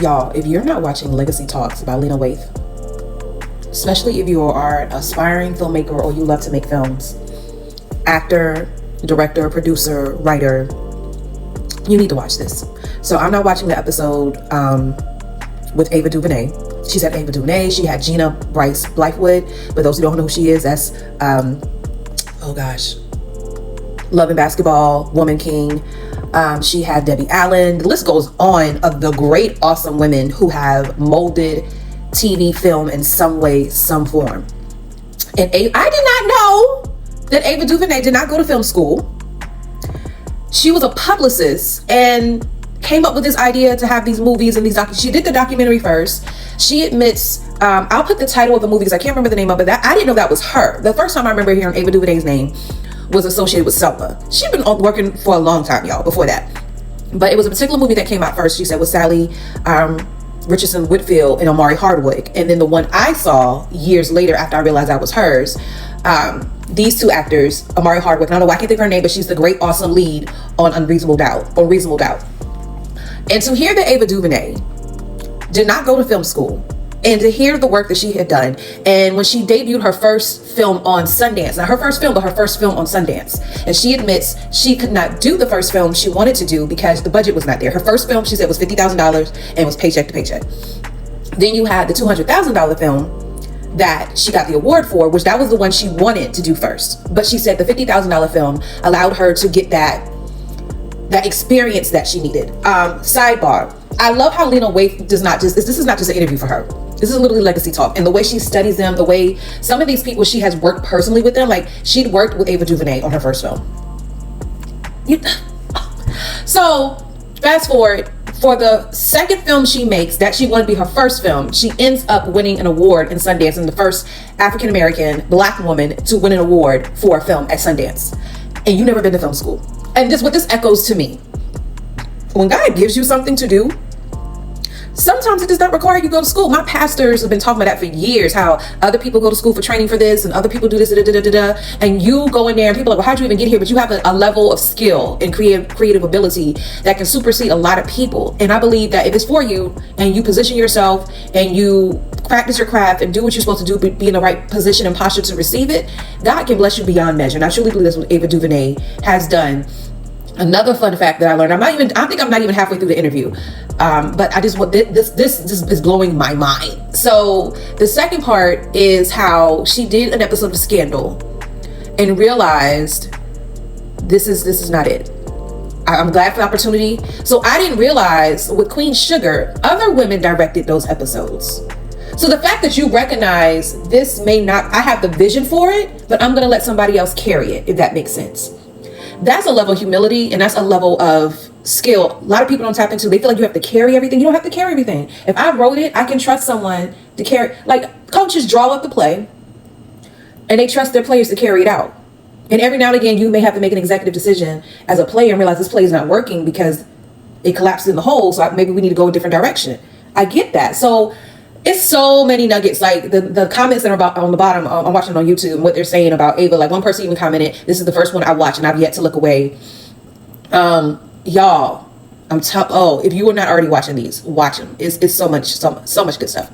Y'all, if you're not watching Legacy Talks by Lena Waithe, especially if you are an aspiring filmmaker or you love to make films, actor, director, producer, writer, you need to watch this. So I'm not watching the episode with Ava Duvernay. She's had Ava Duvernay. She had Gina Bryce Blythewood. But those who don't know who she is, that's Love and Basketball, Woman King. She had Debbie Allen. The list goes on of the great, awesome women who have molded TV, film in some way, some form. And I did not know that Ava Duvernay did not go to film school. She was a publicist and came up with this idea to have these movies and these she did the documentary first. She admits, I'll put the title of the movie because I can't remember the name of it. I didn't know that was her. The first time I remember hearing Ava Duvernay's name was associated with Selma. She'd been working for a long time, y'all, before that. But it was a particular movie that came out first, she said, with Sally Richardson Whitfield and Omari Hardwick. And then the one I saw years later after I realized that was hers, these two actors, Omari Hardwick, I don't know why I can't think of her name, but she's the great, awesome lead on Unreasonable Doubt. And to hear that Ava Duvernay did not go to film school, and to hear the work that she had done, and when she debuted her first film on Sundance, not her first film, but her first film on Sundance, and she admits she could not do the first film she wanted to do because the budget was not there. Her first film, she said, was $50,000 and was paycheck to paycheck. Then you had the $200,000 film that she got the award for, which that was the one she wanted to do first. But she said the $50,000 film allowed her to get that experience that she needed. Sidebar, I love how Lena Waithe this is not just an interview for her. This is literally Legacy Talk, and the way she studies them, the way some of these people, she has worked personally with them. Like, she'd worked with Ava DuVernay on her first film. So fast forward, for the second film she makes, that she wanted to be her first film, she ends up winning an award in Sundance, and the first African-American Black woman to win an award for a film at Sundance. And you never been to film school. And what this echoes to me, when God gives you something to do, sometimes it does not require you to go to school. My pastors have been talking about that for years, how other people go to school for training for this and other people do this, and you go in there and people are like, well, how'd you even get here? But you have a level of skill and creative ability that can supersede a lot of people. And I believe that if it's for you and you position yourself and you practice your craft and do what you're supposed to do, be in the right position and posture to receive it, God can bless you beyond measure. And I truly believe that's what Ava DuVernay has done. Another fun fact that I learned, I think I'm not even halfway through the interview, but I just want this is blowing my mind. So the second part is how she did an episode of Scandal and realized this is not it. I'm glad for the opportunity. So I didn't realize with Queen Sugar, other women directed those episodes. So the fact that you recognize this may not, I have the vision for it, but I'm going to let somebody else carry it, if that makes sense. That's a level of humility, and that's a level of skill. A lot of people don't tap into. They feel like you have to carry everything. You don't have to carry everything. If I wrote it, I can trust someone to carry. Like, coaches draw up the play, and they trust their players to carry it out. And every now and again, you may have to make an executive decision as a player and realize this play is not working because it collapsed in the hole, so maybe we need to go a different direction. I get that. So it's so many nuggets. Like the comments that are about on the bottom, I'm watching on YouTube, and what they're saying about Ava. Like, one person even commented, "This is the first one I watch, and I've yet to look away." Y'all, if you are not already watching these, watch them. It's so much good stuff.